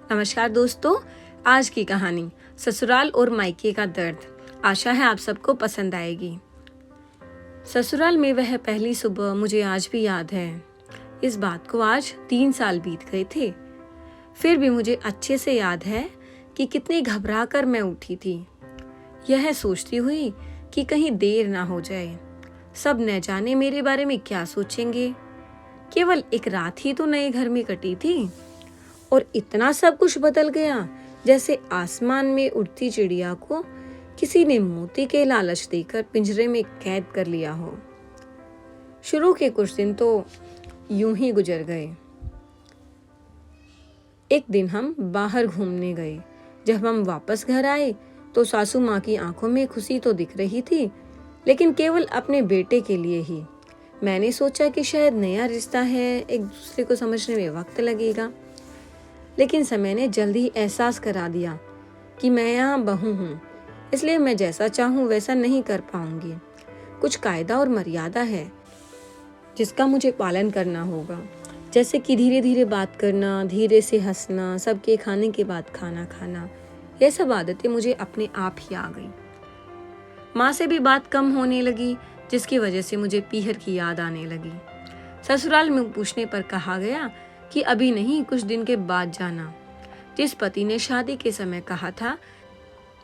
नमस्कार दोस्तों, आज की कहानी ससुराल और मायके का दर्द। आशा है आप सबको पसंद आएगी। ससुराल में वह पहली सुबह मुझे आज भी याद है। इस बात को आज 3 साल बीत गए थे। फिर भी मुझे अच्छे से याद है कि कितनी घबरा कर मैं उठी थी, यह सोचती हुई कि कहीं देर ना हो जाए। सब न जाने मेरे बारे में क्या सोचेंगे। केवल एक रात ही तो नए घर में कटी थी और इतना सब कुछ बदल गया, जैसे आसमान में उड़ती चिड़िया को किसी ने मोती के लालच देकर पिंजरे में कैद कर लिया हो। शुरू के कुछ दिन तो यूं ही गुजर गए। एक दिन हम बाहर घूमने गए। जब हम वापस घर आए तो सासू माँ की आंखों में खुशी तो दिख रही थी, लेकिन केवल अपने बेटे के लिए ही। मैंने सोचा कि शायद नया रिश्ता है, एक दूसरे को समझने में वक्त लगेगा, लेकिन समय ने जल्दी एहसास करा दिया कि मैं यहाँ बहू हूँ, इसलिए मैं जैसा चाहूँ वैसा नहीं कर पाऊंगी। कुछ कायदा और मर्यादा है जिसका मुझे पालन करना होगा, जैसे कि धीरे धीरे बात करना, धीरे से हंसना, सबके खाने के बाद खाना खाना। यह सब आदतें मुझे अपने आप ही आ गई। माँ से भी बात कम होने लगी, जिसकी वजह से मुझे पीहर की याद आने लगी। ससुराल में पूछने पर कहा गया कि अभी नहीं, कुछ दिन के बाद जाना। जिस पति ने शादी के समय कहा था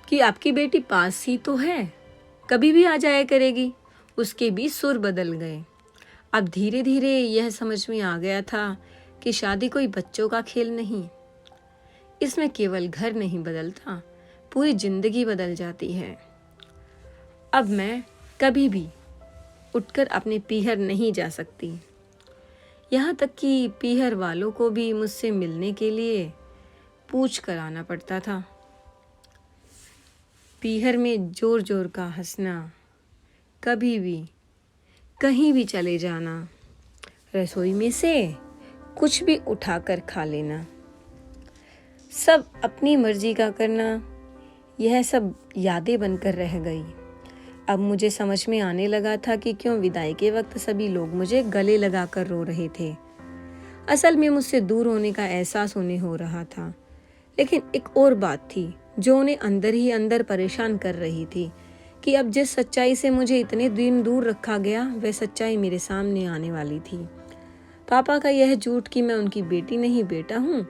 कि आपकी बेटी पास ही तो है, कभी भी आ जाया करेगी, उसके भी सुर बदल गए। अब धीरे धीरे यह समझ में आ गया था कि शादी कोई बच्चों का खेल नहीं। इसमें केवल घर नहीं बदलता, पूरी जिंदगी बदल जाती है। अब मैं कभी भी उठकर अपने पीहर नहीं जा सकती। यहाँ तक कि पीहर वालों को भी मुझसे मिलने के लिए पूछ कर आना पड़ता था। पीहर में जोर जोर का हंसना, कभी भी कहीं भी चले जाना, रसोई में से कुछ भी उठाकर खा लेना, सब अपनी मर्जी का करना, यह सब यादें बनकर रह गई। अब मुझे समझ में आने लगा था कि क्यों विदाई के वक्त सभी लोग मुझे गले लगाकर रो रहे थे। असल में मुझसे दूर होने का एहसास उन्हें हो रहा था, लेकिन एक और बात थी जो उन्हें अंदर ही अंदर परेशान कर रही थी कि अब जिस सच्चाई से मुझे इतने दिन दूर रखा गया, वह सच्चाई मेरे सामने आने वाली थी। पापा का यह झूठ कि मैं उनकी बेटी नहीं बेटा हूँ,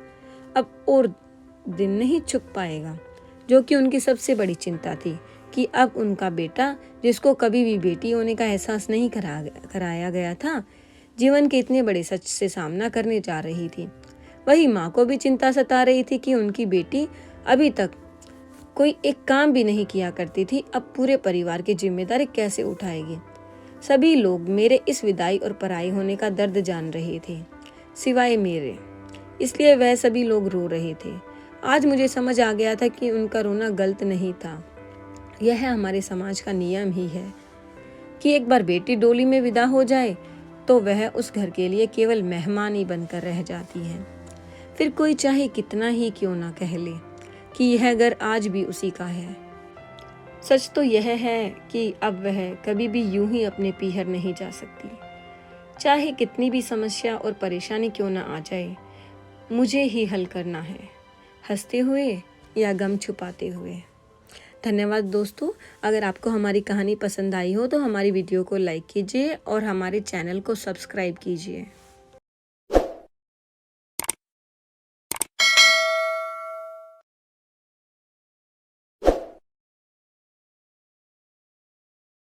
अब और दिन नहीं छुप पाएगा, जो कि उनकी सबसे बड़ी चिंता थी कि अब उनका बेटा, जिसको कभी भी बेटी होने का एहसास नहीं कराया गया था, जीवन के इतने बड़े सच से सामना करने जा रही थी। वही माँ को भी चिंता सता रही थी कि उनकी बेटी अभी तक कोई एक काम भी नहीं किया करती थी, अब पूरे परिवार की जिम्मेदारी कैसे उठाएगी। सभी लोग मेरे इस विदाई और पराई होने का दर्द जान रहे थे, सिवाय मेरे, इसलिए वह सभी लोग रो रहे थे। आज मुझे समझ आ गया था कि उनका रोना गलत नहीं था। यह हमारे समाज का नियम ही है कि एक बार बेटी डोली में विदा हो जाए तो वह उस घर के लिए केवल मेहमान ही बनकर रह जाती है। फिर कोई चाहे कितना ही क्यों ना कह ले कि यह घर आज भी उसी का है। सच तो यह है कि अब वह कभी भी यूं ही अपने पीहर नहीं जा सकती। चाहे कितनी भी समस्या और परेशानी क्यों ना आ जाए, मुझे ही हल करना है, हंसते हुए या गम छुपाते हुए। धन्यवाद दोस्तों। अगर आपको हमारी कहानी पसंद आई हो तो हमारी वीडियो को लाइक कीजिए और हमारे चैनल को सब्सक्राइब कीजिए।